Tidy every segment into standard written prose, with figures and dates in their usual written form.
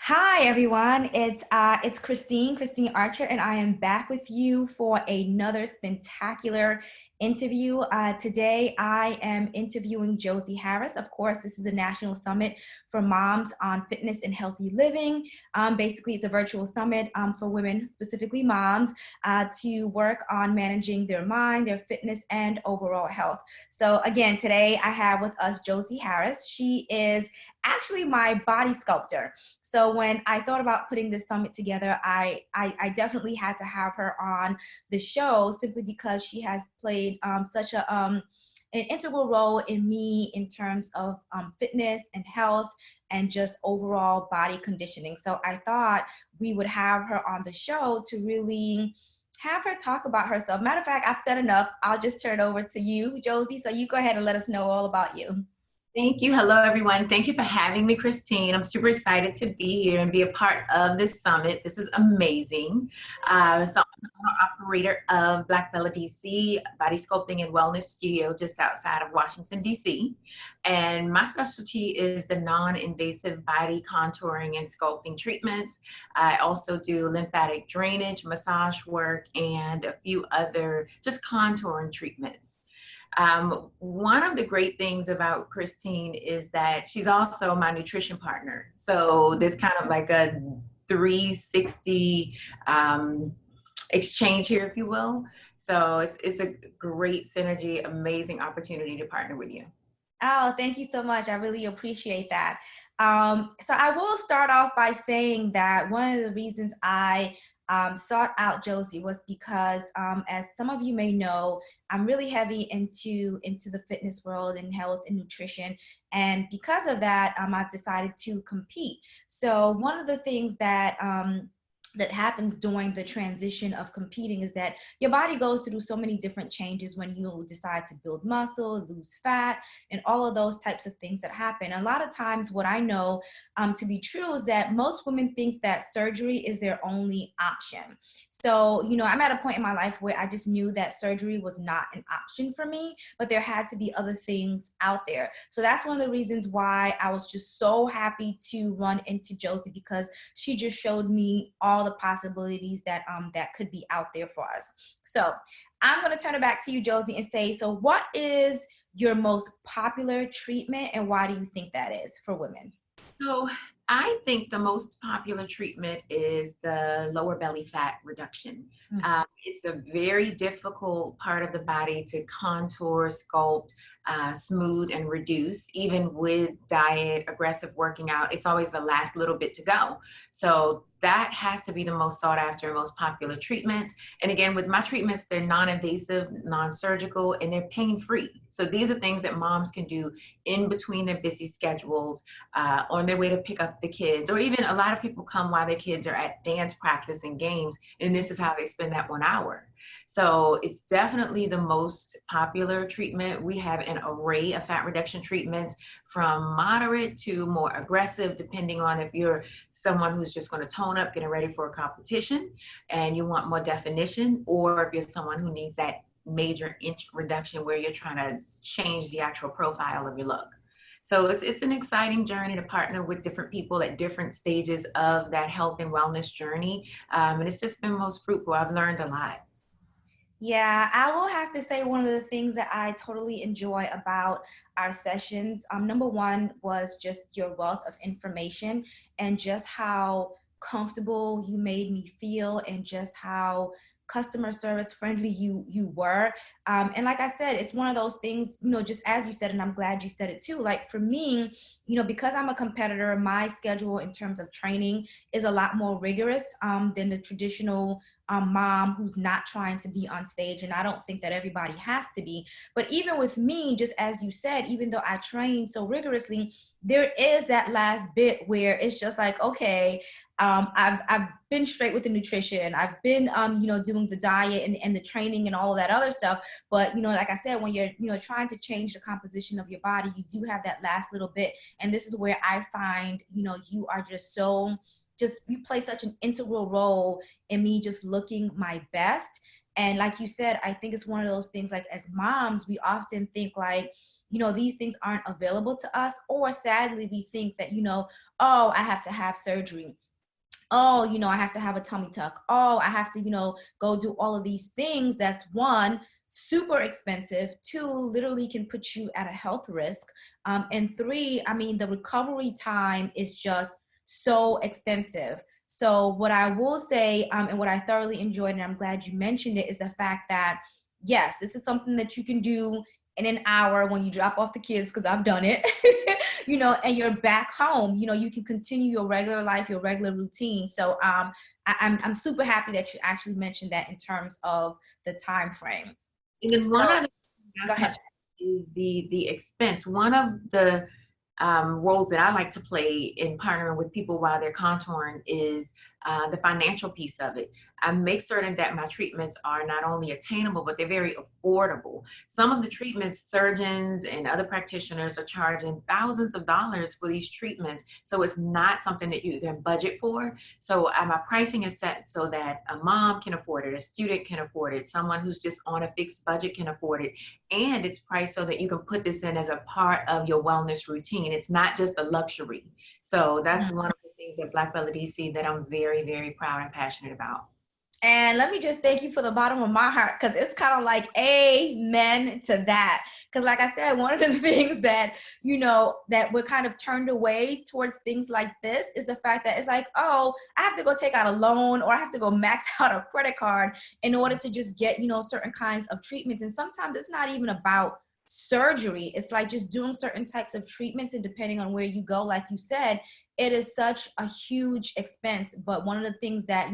Hi everyone, it's Christine Archer, and I am back with you for another spectacular interview. Today I am interviewing Josei Harris. Of course, this is a national summit for moms on fitness and healthy living. Basically, it's a virtual summit for women, specifically moms, to work on managing their mind, their fitness, and overall health. So again, today I have with us Josei Harris. She is actually my body sculptor. So when I thought about putting this summit together, I definitely had to have her on the show simply because she has played such an integral role in me in terms of fitness and health and just overall body conditioning. So I thought we would have her on the show to really have her talk about herself. Matter of fact, I've said enough. I'll just turn it over to you, Josei. So you go ahead and let us know all about you. Thank you. Hello, everyone. Thank you for having me, Christine. I'm super excited to be here and be a part of this summit. This is amazing. So I'm the owner-operator of Black Bella DC Body Sculpting and Wellness Studio just outside of Washington, DC. And my specialty is the non-invasive body contouring and sculpting treatments. I also do lymphatic drainage, massage work, and a few other just contouring treatments. One of the great things about Christine is that she's also my nutrition partner. So there's kind of like a 360 exchange here, if you will. So it's a great synergy, amazing opportunity to partner with you. Oh, thank you so much. I really appreciate that. So I will start off by saying that one of the reasons I sought out Josei was because, as some of you may know, I'm really heavy into the fitness world and health and nutrition. And because of that, I've decided to compete. So one of the things that happens during the transition of competing is that your body goes through so many different changes when you decide to build muscle, lose fat, and all of those types of things that happen. A lot of times what I know to be true is that most women think that surgery is their only option. So, I'm at a point in my life where I just knew that surgery was not an option for me, but there had to be other things out there. So that's one of the reasons why I was just so happy to run into Josei, because she just showed me all the possibilities that could be out there for us. So I'm going to turn it back to you, Josei, and say, so what is your most popular treatment and why do you think that is for women? So I think the most popular treatment is the lower belly fat reduction. It's a very difficult part of the body to contour, sculpt, smooth, and reduce. Even with diet, aggressive working out, it's always the last little bit to go. So that has to be the most sought after, most popular treatment. And again, with my treatments, they're non-invasive, non-surgical, and they're pain-free. So these are things that moms can do in between their busy schedules, on their way to pick up the kids, or even a lot of people come while their kids are at dance practice and games, and this is how they spend that 1 hour. So it's definitely the most popular treatment. We have an array of fat reduction treatments from moderate to more aggressive, depending on if you're someone who's just going to tone up, getting ready for a competition, and you want more definition, or if you're someone who needs that major inch reduction where you're trying to change the actual profile of your look. So it's an exciting journey to partner with different people at different stages of that health and wellness journey. And it's just been most fruitful. I've learned a lot. Yeah, I will have to say one of the things that I totally enjoy about our sessions, number one was just your wealth of information and just how comfortable you made me feel and just how customer service friendly you were. And like I said, it's one of those things, just as you said, and I'm glad you said it too. Like for me, because I'm a competitor, my schedule in terms of training is a lot more rigorous than the traditional mom who's not trying to be on stage. And I don't think that everybody has to be. But even with me, just as you said, even though I train so rigorously, there is that last bit where it's just like, okay, I've been straight with the nutrition. I've been, doing the diet and the training and all of that other stuff. But, like I said, when you're, trying to change the composition of your body, you do have that last little bit. And this is where I find, you are you play such an integral role in me just looking my best. And like you said, I think it's one of those things, like as moms, we often think like, these things aren't available to us, or sadly we think that, oh, I have to have surgery. Oh, I have to have a tummy tuck. Oh, I have to, go do all of these things. That's one, super expensive. Two, literally can put you at a health risk. And three, I mean, the recovery time is just so extensive. So what I will say, and what I thoroughly enjoyed, and I'm glad you mentioned it, is the fact that, yes, this is something that you can do in an hour when you drop off the kids, because I've done it, and you're back home. You can continue your regular life, your regular routine. So I'm super happy that you actually mentioned that in terms of the time frame. And then So one of the things go I ahead. touched is the expense. One of the roles that I like to play in partnering with people while they're contouring is the financial piece of it. I make certain that my treatments are not only attainable, but they're very affordable. Some of the treatments, surgeons and other practitioners are charging thousands of dollars for these treatments. So it's not something that you can budget for. So my pricing is set so that a mom can afford it, a student can afford it, someone who's just on a fixed budget can afford it. And it's priced so that you can put this in as a part of your wellness routine. It's not just a luxury. So that's one of the things at Black Bella DC that I'm very, very proud and passionate about. And let me just thank you for the bottom of my heart, because it's kind of like amen to that. Because like I said, one of the things that, that we're kind of turned away towards things like this is the fact that it's like, oh, I have to go take out a loan, or I have to go max out a credit card in order to just get, certain kinds of treatments. And sometimes it's not even about surgery. It's like just doing certain types of treatments, and depending on where you go, like you said, it is such a huge expense. But one of the things that,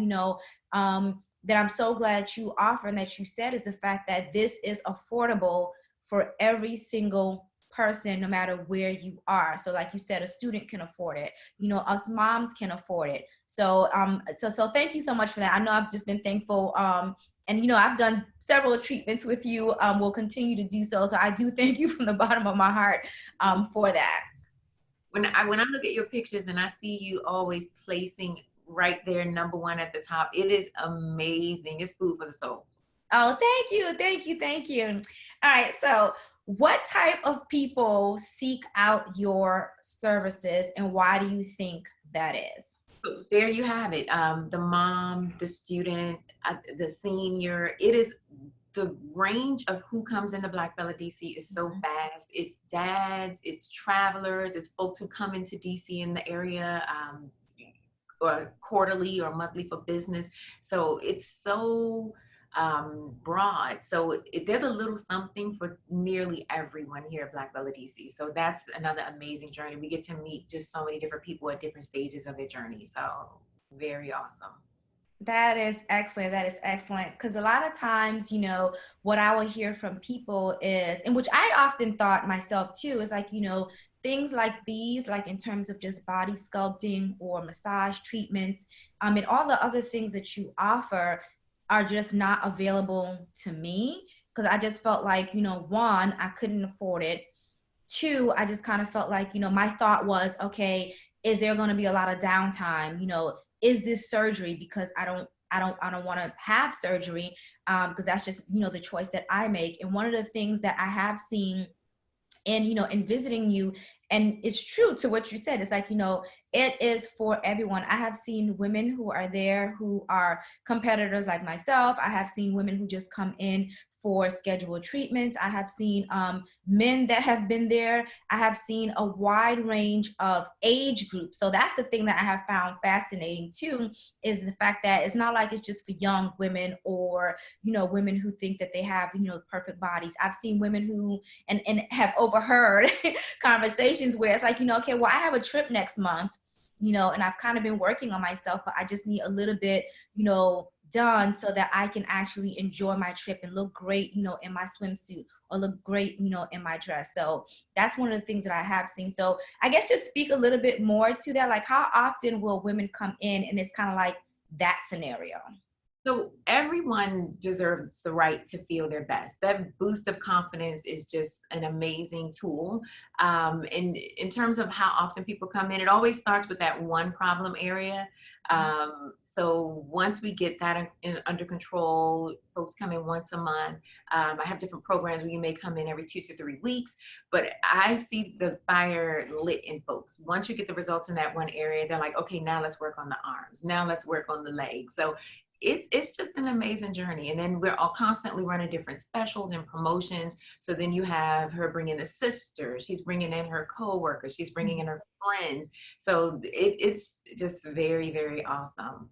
that I'm so glad you offer and that you said is the fact that this is affordable for every single person, no matter where you are. So like you said, a student can afford it, us moms can afford it. So so thank you so much for that. I know I've just been thankful, and I've done several treatments with you, will continue to do so. So I do thank you from the bottom of my heart for that. When I look at your pictures and I see you always placing right there number one at the top, it is amazing. It's food for the soul. Oh, thank you, thank you, thank you. All right, so what type of people seek out your services, and why do you think that is? So there you have it. The mom, the student, the senior. It is the range of who comes into Black Bella DC is so vast. It's dads, it's travelers, it's folks who come into DC in the area, or quarterly or monthly for business. So it's so broad. So there's a little something for nearly everyone here at Black Bella DC. So that's another amazing journey. We get to meet just so many different people at different stages of their journey. So very awesome. That is excellent. That is excellent. Because a lot of times, what I will hear from people is, and which I often thought myself too, is like, things like these, like in terms of just body sculpting or massage treatments, and all the other things that you offer are just not available to me. Because I just felt like, one, I couldn't afford it. Two, I just kind of felt like, my thought was, okay, is there going to be a lot of downtime? Is this surgery? Because I don't want to have surgery, because that's just, the choice that I make. And one of the things that I have seen in visiting you, and it's true to what you said, it's like, it is for everyone. I have seen women who are there who are competitors like myself. I have seen women who just come in for scheduled treatments. I have seen men that have been there. I have seen a wide range of age groups. So that's the thing that I have found fascinating too, is the fact that it's not like it's just for young women, or women who think that they have perfect bodies. I've seen women who and have overheard conversations where it's like, okay, well, I have a trip next month, and I've kind of been working on myself, but I just need a little bit, done so that I can actually enjoy my trip and look great, in my swimsuit, or look great, in my dress. So that's one of the things that I have seen. So I guess just speak a little bit more to that. Like, how often will women come in and it's kind of like that scenario? So everyone deserves the right to feel their best. That boost of confidence is just an amazing tool. And in terms of how often people come in, it always starts with that one problem area. So once we get that under control, folks come in once a month. I have different programs where you may come in every 2 to 3 weeks, but I see the fire lit in folks. Once you get the results in that one area, they're like, okay, now let's work on the arms. Now let's work on the legs. So it's just an amazing journey. And then we're all constantly running different specials and promotions. So then you have her bringing a sister, she's bringing in her coworkers, she's bringing in her friends. So it's just very, very awesome.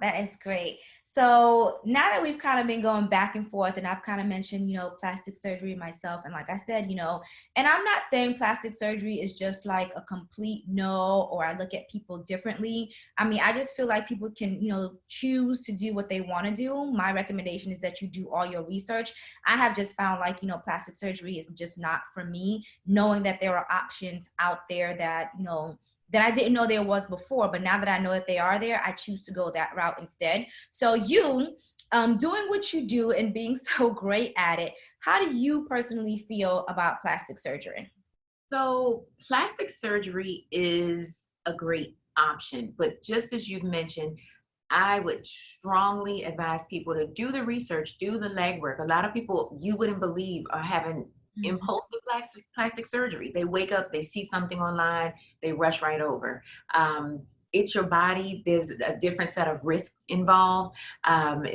That is great. So now that we've kind of been going back and forth, and I've kind of mentioned, plastic surgery myself, and like I said, and I'm not saying plastic surgery is just like a complete no, or I look at people differently. I mean, I just feel like people can, choose to do what they want to do. My recommendation is that you do all your research. I have just found like, plastic surgery is just not for me, knowing that there are options out there that, that I didn't know there was before, but now that I know that they are there, I choose to go that route instead. So you, doing what you do and being so great at it, how do you personally feel about plastic surgery? So plastic surgery is a great option, but just as you've mentioned, I would strongly advise people to do the research, do the legwork. A lot of people you wouldn't believe are having impulsive plastic surgery. They wake up, they see something online, they rush right over. It's your body. There's a different set of risks involved.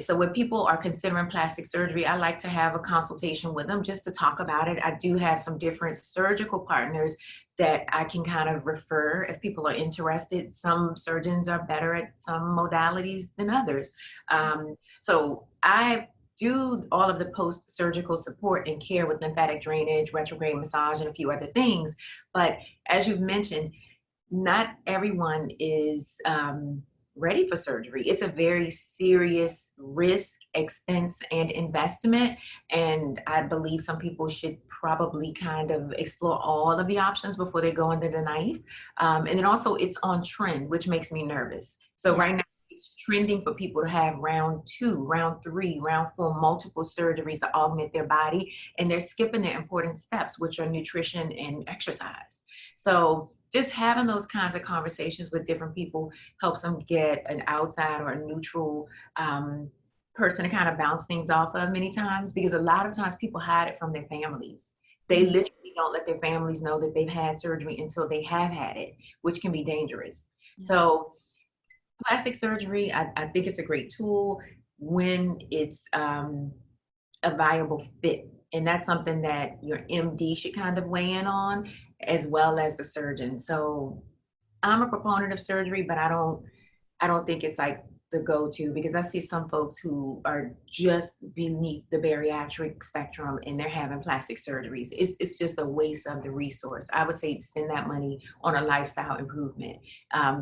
So when people are considering plastic surgery, I like to have a consultation with them just to talk about it. I do have some different surgical partners that I can kind of refer if people are interested. Some surgeons are better at some modalities than others. So I do all of the post-surgical support and care with lymphatic drainage, retrograde massage, and a few other things. But as you've mentioned, not everyone is ready for surgery. It's a very serious risk, expense, and investment. And I believe some people should probably kind of explore all of the options before they go under the knife. And then also it's on trend, which makes me nervous. So right now, it's trending for people to have round 2, round 3, round 4, multiple surgeries to augment their body. And they're skipping the important steps, which are nutrition and exercise. So just having those kinds of conversations with different people helps them get an outside or a neutral person to kind of bounce things off of many times, because a lot of times people hide it from their families. They literally don't let their families know that they've had surgery until they have had it, which can be dangerous. So plastic surgery, I think it's a great tool when it's a viable fit. And that's something that your MD should kind of weigh in on, as well as the surgeon. So I'm a proponent of surgery, but I don't think it's like the go-to, because I see some folks who are just beneath the bariatric spectrum and they're having plastic surgeries. It's just a waste of the resource. I would say spend that money on a lifestyle improvement.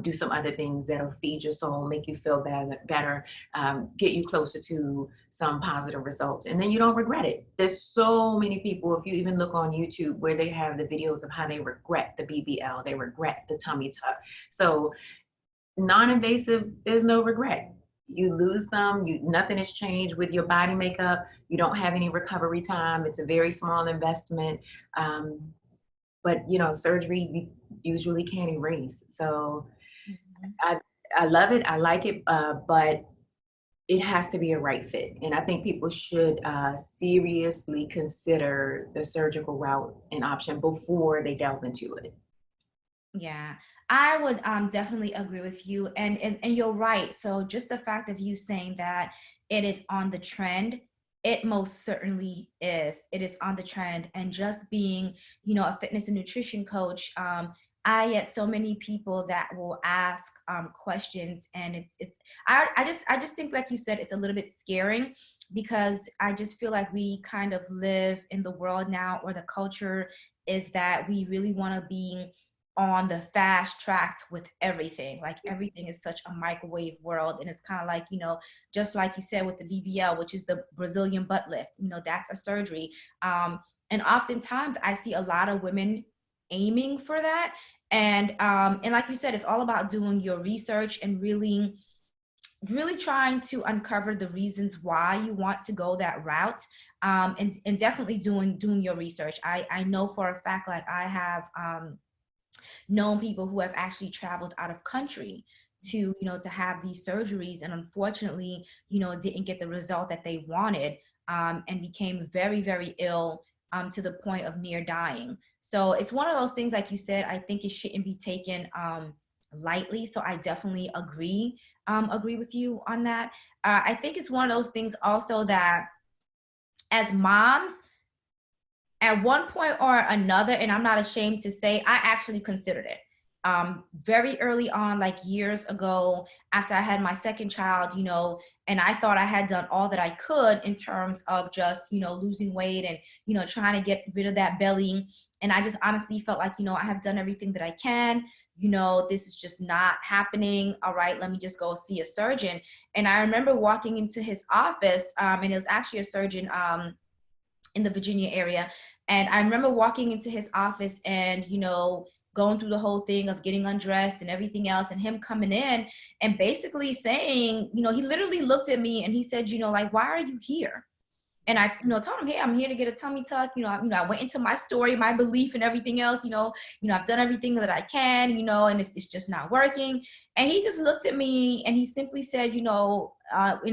Do some other things that'll feed your soul, make you feel better, get you closer to some positive results, and then you don't regret it. There's so many people, if you even look on YouTube, where they have the videos of how they regret the BBL, they regret the tummy tuck. So non-invasive, there's no regret. You lose some, nothing has changed with your body makeup. You don't have any recovery time. It's a very small investment. But surgery you usually can't erase. So I love it. I like it, but it has to be a right fit. And I think people should seriously consider the surgical route and option before they delve into it. Yeah, I would definitely agree with you. And you're right. So just the fact of you saying that it is on the trend, it most certainly is. It is on the trend. And just being, a fitness and nutrition coach, I get so many people that will ask questions, and I just think, like you said, it's a little bit scaring, because I just feel like we kind of live in the world now, or the culture is that we really want to be on the fast track with everything. Like everything is such a microwave world. And it's kind of like, just like you said with the BBL, which is the Brazilian butt lift, that's a surgery. And oftentimes I see a lot of women aiming for that. And like you said, it's all about doing your research and really trying to uncover the reasons why you want to go that route. And definitely doing your research. I know for a fact, like I have known people who have actually traveled out of country to, to have these surgeries, and unfortunately, didn't get the result that they wanted, and became very, very ill, to the point of near dying. So it's one of those things, like you said, I think it shouldn't be taken lightly. So I definitely agree with you on that. I think it's one of those things also that as moms, at one point or another, and I'm not ashamed to say, I actually considered it. Very early on, like years ago, after I had my second child, and I thought I had done all that I could in terms of just, losing weight and, trying to get rid of that belly. And I just honestly felt like, I have done everything that I can. This is just not happening. All right, let me just go see a surgeon. And I remember walking into his office, and it was actually a surgeon in the Virginia area. And I remember walking into his office and, going through the whole thing of getting undressed and everything else, and him coming in and basically saying, he literally looked at me and he said, like, why are you here? And I, told him, hey, I'm here to get a tummy tuck. I went into my story, my belief and everything else, I've done everything that I can, and it's just not working. And he just looked at me and he simply said, and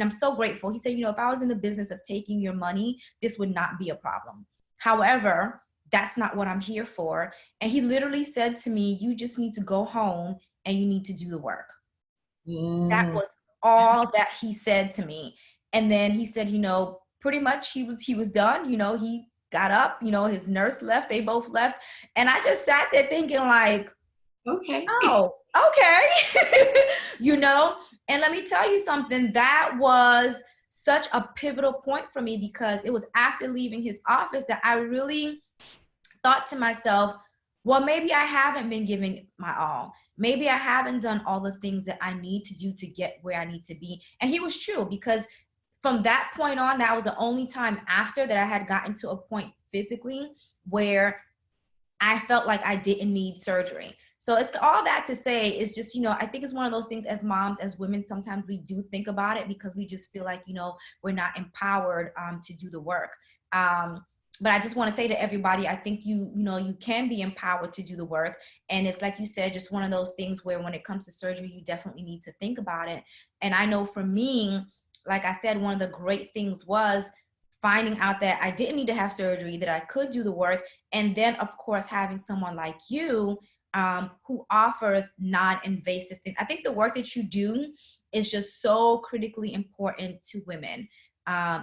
I'm so grateful. He said, if I was in the business of taking your money, this would not be a problem. However, that's not what I'm here for. And he literally said to me, you just need to go home and you need to do the work. That was all that he said to me. And then he said, pretty much he was done. He got up, his nurse left, they both left. And I just sat there thinking like, Okay. oh, okay. And let me tell you something, that was such a pivotal point for me, because it was after leaving his office that I really thought to myself, well, maybe I haven't been giving my all. Maybe I haven't done all the things that I need to do to get where I need to be. And he was true, because from that point on, that was the only time after that I had gotten to a point physically where I felt like I didn't need surgery. So it's all that to say is just, I think it's one of those things as moms, as women, sometimes we do think about it because we just feel like, we're not empowered to do the work. But I just want to say to everybody, I think you can be empowered to do the work. And it's like you said, just one of those things where when it comes to surgery, you definitely need to think about it. And I know for me, like I said, one of the great things was finding out that I didn't need to have surgery, that I could do the work. And then, of course, having someone like you who offers non-invasive things. I think the work that you do is just so critically important to women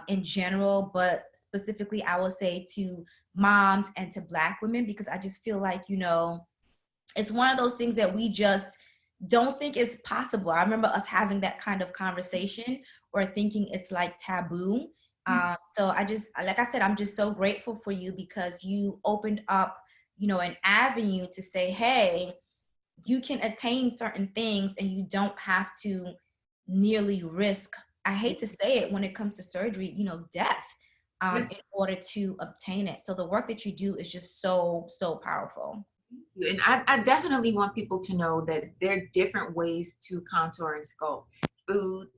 in general, but specifically, I will say to moms and to Black women, because I just feel like, it's one of those things that we just don't think is possible. I remember us having that kind of conversation or thinking it's like taboo. So I just, like I said, I'm just so grateful for you, because you opened up, an avenue to say, hey, you can attain certain things and you don't have to nearly risk, I hate to say it when it comes to surgery, death in order to obtain it. So the work that you do is just so, so powerful. And I definitely want people to know that there are different ways to contour and sculpt. Food,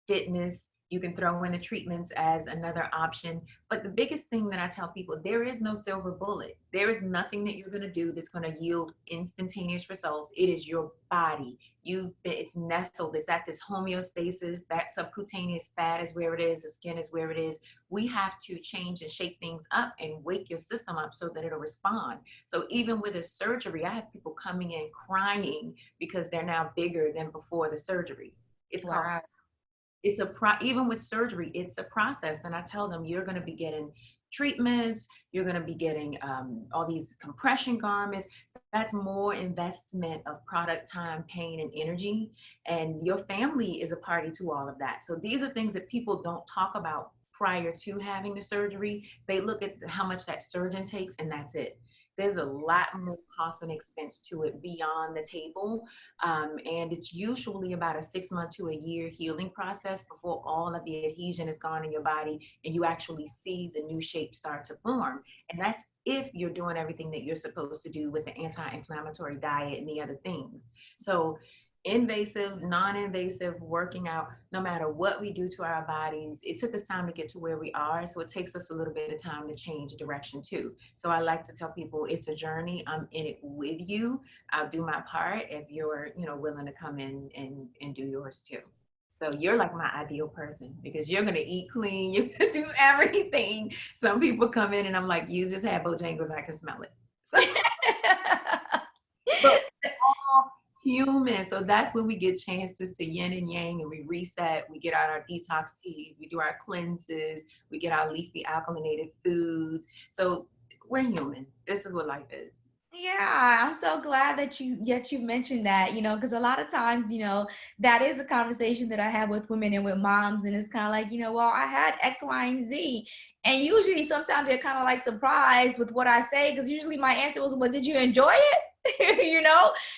fitness, you can throw in the treatments as another option. But the biggest thing that I tell people, there is no silver bullet. There is nothing that you're going to do that's going to yield instantaneous results. It is your body. It's nestled. It's at this homeostasis. That subcutaneous fat is where it is. The skin is where it is. We have to change and shake things up and wake your system up so that it'll respond. So even with a surgery, I have people coming in crying because they're now bigger than before the surgery. It's called Wow. even with surgery, it's a process. And I tell them, you're going to be getting treatments, you're going to be getting all these compression garments. That's more investment of product, time, pain, and energy. And your family is a party to all of that. So these are things that people don't talk about prior to having the surgery. They look at how much that surgeon takes, and that's it. There's a lot more cost and expense to it beyond the table. And it's usually about a 6 month to a year healing process before all of the adhesion is gone in your body and you actually see the new shape start to form. And that's if you're doing everything that you're supposed to do with the anti-inflammatory diet and the other things. So invasive, non-invasive working out, no matter what we do to our bodies, it took us time to get to where we are. So it takes us a little bit of time to change direction too. So I like to tell people it's a journey. I'm in it with you. I'll do my part if you're, willing to come in and do yours too. So you're like my ideal person because you're gonna eat clean, you're gonna do everything. Some people come in and I'm like, you just had Bojangles, I can smell it. So, but all human. So that's when we get chances to yin and yang and we reset. We get out our detox teas, we do our cleanses, we get our leafy alkalinated foods. So we're human. This is what life is. Yeah, I'm so glad that you mentioned that, because a lot of times, that is a conversation that I have with women and with moms, and it's kind of like, well, I had X, Y, and Z. And usually sometimes they're kind of like surprised with what I say, because usually my answer was, well, did you enjoy it?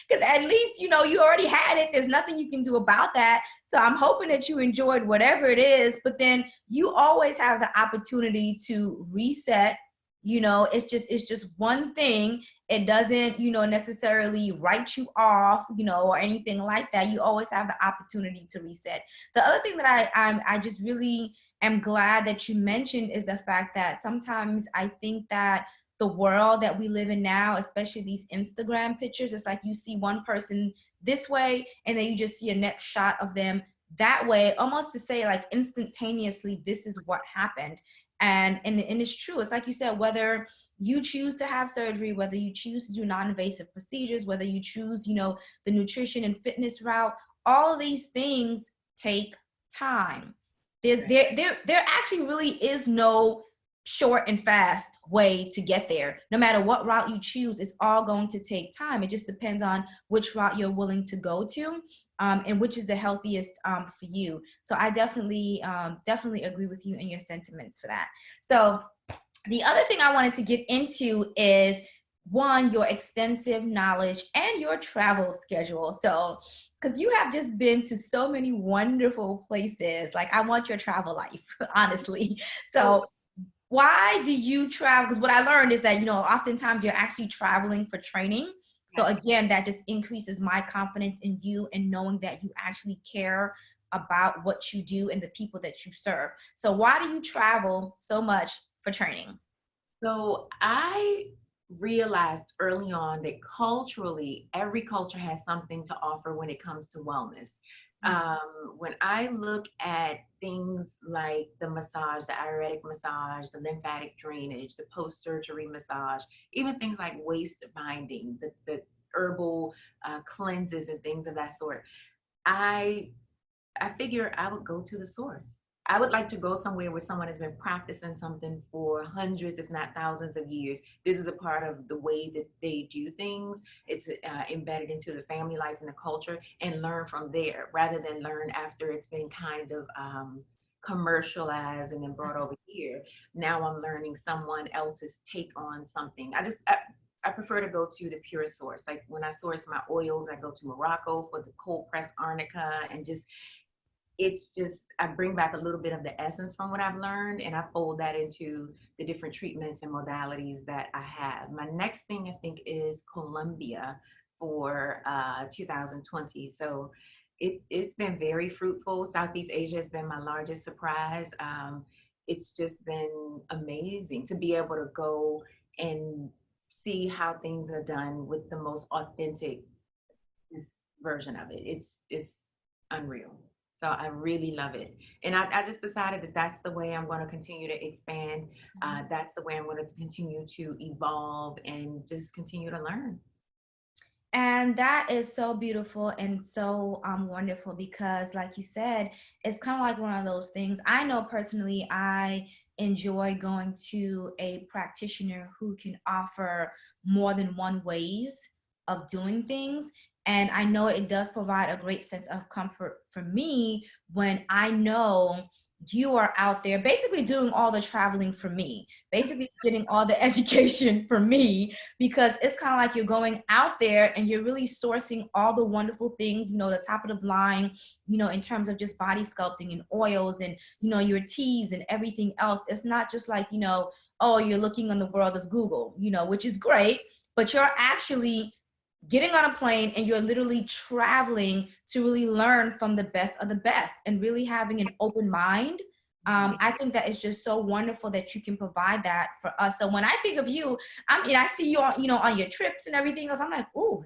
Because at least, you already had it. There's nothing you can do about that. So I'm hoping that you enjoyed whatever it is, but then you always have the opportunity to reset. It's just one thing. It doesn't, necessarily write you off, or anything like that. You always have the opportunity to reset. The other thing that I just really am glad that you mentioned is the fact that sometimes I think that the world that we live in now, especially these Instagram pictures, it's like you see one person this way and then you just see a next shot of them that way, almost to say like instantaneously, this is what happened. And it's true. It's like you said, whether you choose to have surgery, whether you choose to do non-invasive procedures, whether you choose, the nutrition and fitness route, all of these things take time. There actually really is no short and fast way to get there. No matter what route you choose, it's all going to take time. It just depends on which route you're willing to go to, and which is the healthiest for you. So I definitely agree with you and your sentiments for that. So the other thing I wanted to get into is, one, your extensive knowledge and your travel schedule. So, because you have just been to so many wonderful places, like I want your travel life, honestly. So why do you travel? Because what I learned is that, oftentimes you're actually traveling for training. So again, that just increases my confidence in you and knowing that you actually care about what you do and the people that you serve. So why do you travel so much for training? So I realized early on that culturally, every culture has something to offer when it comes to wellness. When I look at things like the massage, the Ayurvedic massage, the lymphatic drainage, the post-surgery massage, even things like waist binding, the herbal cleanses and things of that sort, I I figure I would go to the source. I would like to go somewhere where someone has been practicing something for hundreds, if not thousands of years. This is a part of the way that they do things. It's embedded into the family life and the culture, and learn from there rather than learn after it's been kind of commercialized and then brought over here. Now I'm learning someone else's take on something. I prefer to go to the pure source. Like when I source my oils, I go to Morocco for the cold pressed arnica, and it's just, I bring back a little bit of the essence from what I've learned, and I fold that into the different treatments and modalities that I have. My next thing I think is Colombia for 2020. So it's been very fruitful. Southeast Asia has been my largest surprise. It's just been amazing to be able to go and see how things are done with the most authentic version of it. It's unreal. So I really love it. And I just decided that that's the way I'm going to continue to expand. That's the way I'm going to continue to evolve and just continue to learn. And that is so beautiful and so wonderful, because like you said, it's kind of like one of those things. I know personally, I enjoy going to a practitioner who can offer more than one ways of doing things. And I know it does provide a great sense of comfort for me when I know you are out there basically doing all the traveling for me, basically getting all the education for me, because it's kind of like you're going out there and you're really sourcing all the wonderful things, the top of the line, in terms of just body sculpting and oils and, your teas and everything else. It's not just like, oh, you're looking on the world of Google, which is great, but you're actually getting on a plane and you're literally traveling to really learn from the best of the best and really having an open mind. I think that is just so wonderful that you can provide that for us. So when I think of you, I mean, I see you on, on your trips and everything else. I'm like, ooh,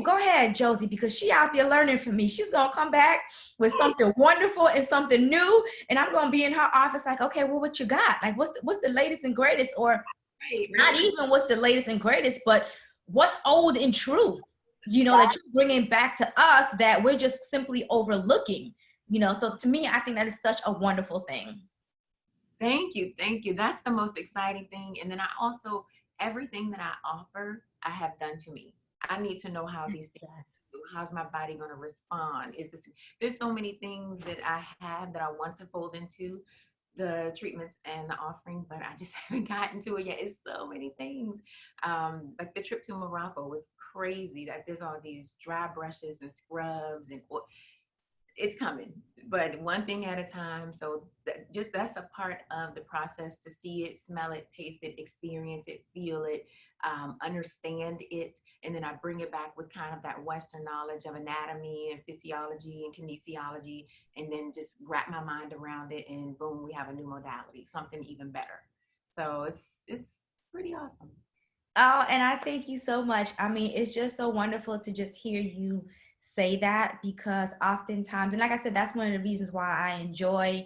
go ahead, Josie, because she out there learning from me. She's gonna come back with something wonderful and something new, and I'm gonna be in her office like, okay, well, what you got? Like, what's the latest and greatest, or not even what's the latest and greatest, but what's old and true, that you're bringing back to us that we're just simply overlooking, So to me, I think that is such a wonderful thing. Thank you. Thank you. That's the most exciting thing. And then I also, everything that I offer, I have done to me. I need to know how these things, how's my body going to respond? There's so many things that I have that I want to fold into the treatments and the offering, but I just haven't gotten to it yet. It's so many things. Like the trip to Morocco was crazy. Like there's all these dry brushes and scrubs and it's coming, but one thing at a time. So that's a part of the process, to see it, smell it, taste it, experience it, feel it, understand it. And then I bring it back with kind of that Western knowledge of anatomy and physiology and kinesiology, and then just wrap my mind around it, and boom, we have a new modality, something even better. So it's pretty awesome. Oh, and I thank you so much. I mean, it's just so wonderful to just hear you say that, because oftentimes, and like I said, that's one of the reasons why I enjoy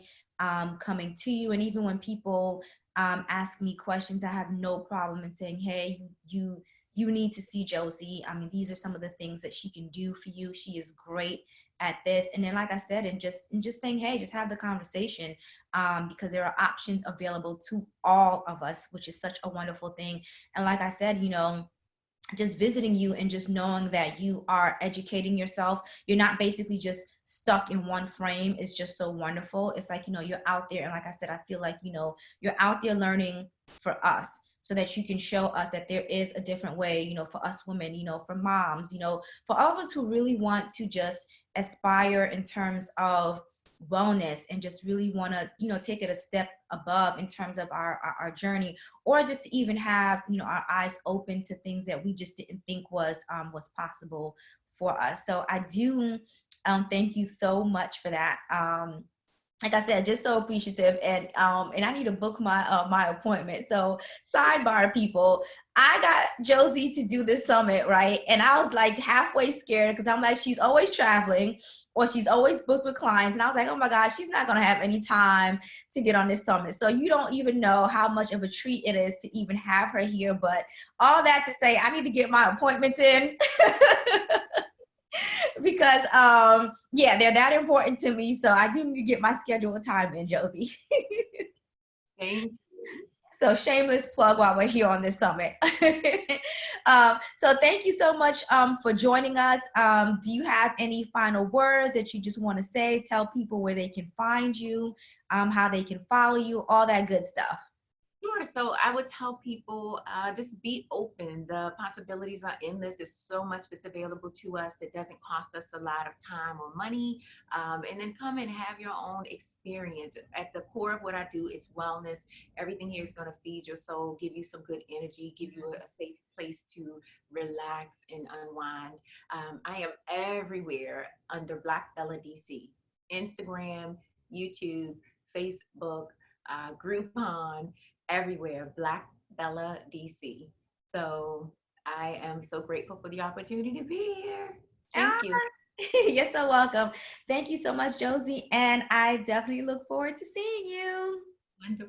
coming to you. And even when people ask me questions, I have no problem in saying, hey, you need to see Josie. I mean, these are some of the things that she can do for you. She is great at this. And then, like I said, and just saying, hey, just have the conversation, because there are options available to all of us, which is such a wonderful thing. And like I said, just visiting you and just knowing that you are educating yourself, you're not basically just stuck in one frame, is just so wonderful. It's like, you're out there. And like I said, I feel like, you're out there learning for us, so that you can show us that there is a different way, for us women, for moms, for all of us who really want to just aspire in terms of wellness and just really want to take it a step above in terms of our journey, or just to even have our eyes open to things that we just didn't think was possible for us. So I do thank you so much for that. Like I said, just so appreciative, and I need to book my appointment. So sidebar, people, I got Josie to do this summit, right? And I was like halfway scared, because I'm like, she's always traveling or she's always booked with clients, and I was like, oh my gosh, she's not gonna have any time to get on this summit. So you don't even know how much of a treat it is to even have her here. But all that to say, I need to get my appointments in. Because yeah, they're that important to me. So I do need to get my schedule time in, Josie. Thank you. So shameless plug while we're here on this summit. So thank you so much for joining us. Do you have any final words that you just want to say? Tell people where they can find you, how they can follow you, all that good stuff. Sure. So I would tell people, just be open. The possibilities are endless. There's so much that's available to us that doesn't cost us a lot of time or money. And then come and have your own experience. At the core of what I do, it's wellness. Everything here is going to feed your soul, give you some good energy, give you a safe place to relax and unwind. I am everywhere under Black Bella DC, Instagram, YouTube, Facebook, Groupon, everywhere, Black Bella DC. So I am so grateful for the opportunity to be here. Thank you. You're so welcome. Thank you so much, Josie. And I definitely look forward to seeing you. Wonderful.